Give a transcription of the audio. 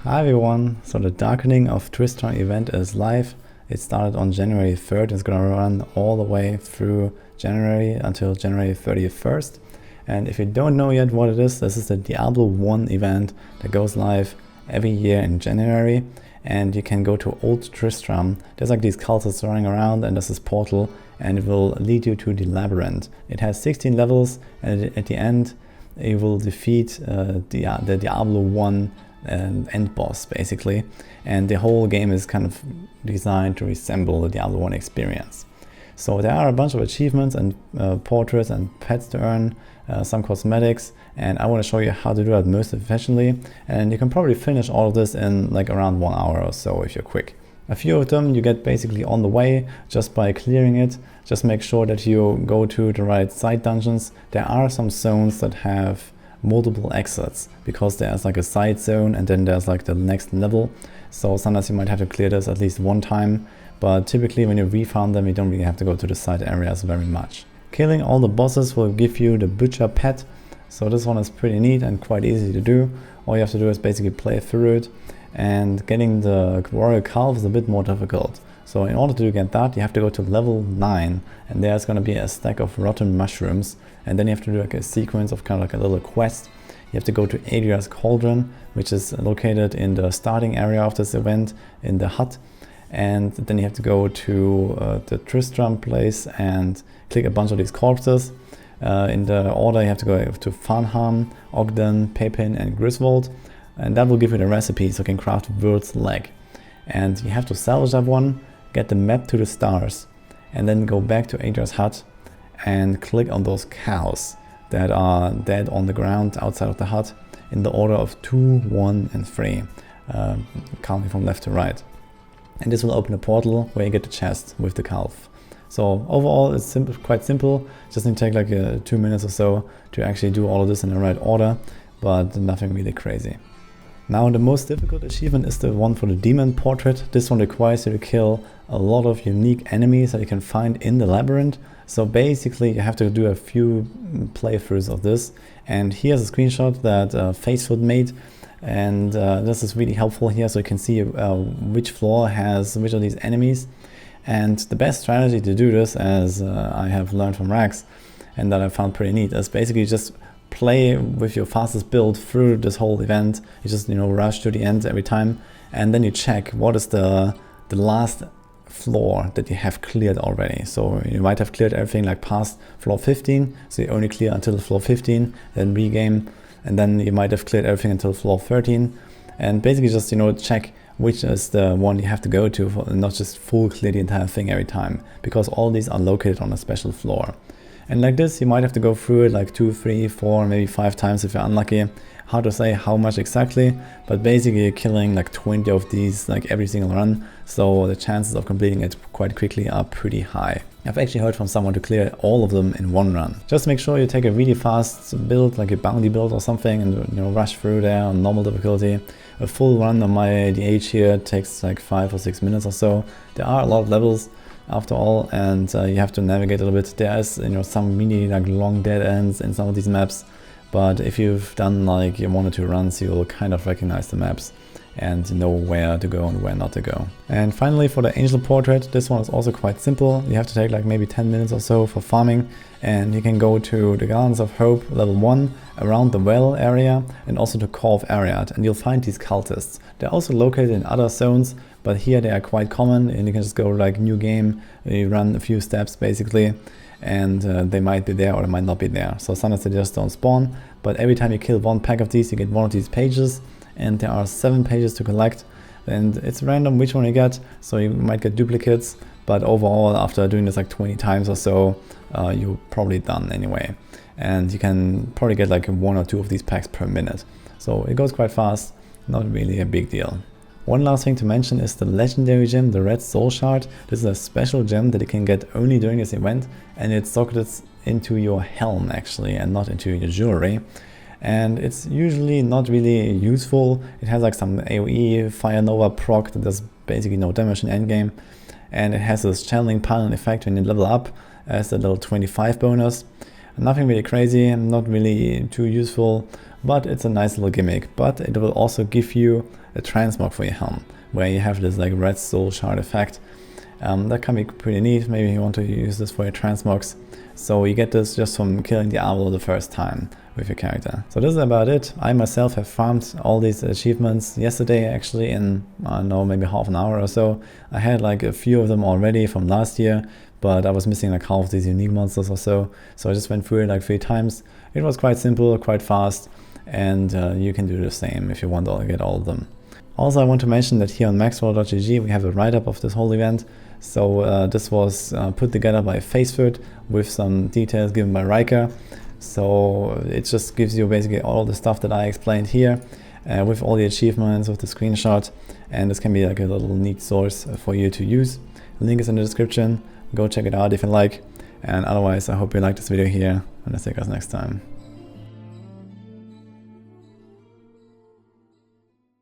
Hi everyone, so the Darkening of Tristram event is live. It started on January 3rd, it's gonna run all the way through January until January 31st. And if you don't know yet what it is, this is the Diablo 1 event that goes live every year in January. And you can go to Old Tristram. There's like these cultists running around and there's this portal and it will lead you to the labyrinth. It has 16 levels and at the end you will defeat the Diablo 1 end boss basically, and the whole game is kind of designed to resemble the Diablo 1 experience. So there are a bunch of achievements and portraits and pets to earn, some cosmetics, and I want to show you how to do that most efficiently, and you can probably finish all of this in like around 1 hour or so if you're quick. A few of them you get basically on the way just by clearing it. Just make sure that you go to the right side dungeons. There are some zones that have multiple exits because there's like a side zone and then there's like the next level. So sometimes you might have to clear this at least one time, but typically when you refound them you don't really have to go to the side areas very much. Killing all the bosses will give you the butcher pet. So this one is pretty neat and quite easy to do. All you have to do is basically play through it, and getting the warrior calf is a bit more difficult. So in order to get that, you have to go to level 9, and there's going to be a stack of rotten mushrooms, and then you have to do like a sequence of kind of like a little quest. You have to go to Adria's Cauldron, which is located in the starting area of this event in the hut, and then you have to go to the Tristram place and click a bunch of these corpses. In the order you have to go to Farnham, Ogden, Pepin and Griswold, and that will give you the recipe so you can craft Wurt's leg. And you have to salvage that one, get the map to the stars, and then go back to Adria's hut and click on those cows that are dead on the ground outside of the hut in the order of 2, 1 and 3, counting from left to right. And this will open a portal where you get the chest with the calf. So overall it's quite simple, just need to take like 2 minutes or so to actually do all of this in the right order, but nothing really crazy. Now the most difficult achievement is the one for the demon portrait. This one requires you to kill a lot of unique enemies that you can find in the labyrinth. So basically you have to do a few playthroughs of this, and here's a screenshot that Facebook made, and this is really helpful here so you can see which floor has which of these enemies. And the best strategy to do this, as I have learned from Rax and that I found pretty neat, is basically just play with your fastest build through this whole event. You just rush to the end every time, and then you check what is the last floor that you have cleared already. So you might have cleared everything like past floor 15, so you only clear until floor 15, then regame, and then you might have cleared everything until floor 13, and basically just check which is the one you have to go to, and not just full clear the entire thing every time, because all these are located on a special floor. And like this, you might have to go through it like 2, 3, 4, maybe 5 times if you're unlucky. Hard to say how much exactly, but basically you're killing like 20 of these like every single run, so the chances of completing it quite quickly are pretty high. I've actually heard from someone to clear all of them in 1 run. Just make sure you take a really fast build, like a bounty build or something, and rush through there on normal difficulty. A full run on my DH here takes like 5 or 6 minutes or so. There are a lot of levels after all, and you have to navigate a little bit. There is some really like long dead ends in some of these maps, but if you've done like 1 or 2 runs, you'll kind of recognize the maps and know where to go and where not to go. And finally, for the angel portrait, this one is also quite simple. You have to take like maybe 10 minutes or so for farming, and you can go to the Gardens of Hope level 1 around the well area, and also to Corv Ariad, and you'll find these cultists. They're also located in other zones, but here they are quite common, and you can just go like new game, you run a few steps basically, and they might be there or they might not be there. So sometimes they just don't spawn, but every time you kill 1 pack of these, you get 1 of these pages, and there are 7 pages to collect, and it's random which one you get, so you might get duplicates, but overall after doing this like 20 times or so, you're probably done anyway, and you can probably get like 1 or 2 of these packs per minute, so it goes quite fast, not really a big deal. One last thing to mention is the legendary gem, the red soul shard. This is a special gem that you can get only during this event, and it's socketed into your helm actually, and not into your jewelry. And it's usually not really useful. It has like some AoE Fire Nova proc that does basically no damage in endgame, and it has this channeling pylon effect when you level up as a level 25 bonus. Nothing really crazy, not really too useful, but it's a nice little gimmick. But it will also give you a transmog for your helm, where you have this like red soul shard effect. That can be pretty neat. Maybe you want to use this for your transmogs. So you get this just from killing Diablo the first time with your character. So this is about it. I myself have farmed all these achievements yesterday, actually, in, I don't know, maybe half an hour or so. I had like a few of them already from last year, but I was missing like half of these unique monsters or so. So I just went through it like 3 times. It was quite simple, quite fast, and you can do the same if you want to get all of them. Also, I want to mention that here on maxwell.gg we have a write-up of this whole event. So this was put together by Faceford with some details given by Riker. So it just gives you basically all the stuff that I explained here with all the achievements, with the screenshot, and this can be like a little neat source for you to use. The link is in the description. Go check it out if you like, and otherwise I hope you like this video here, and I'll see you guys next time.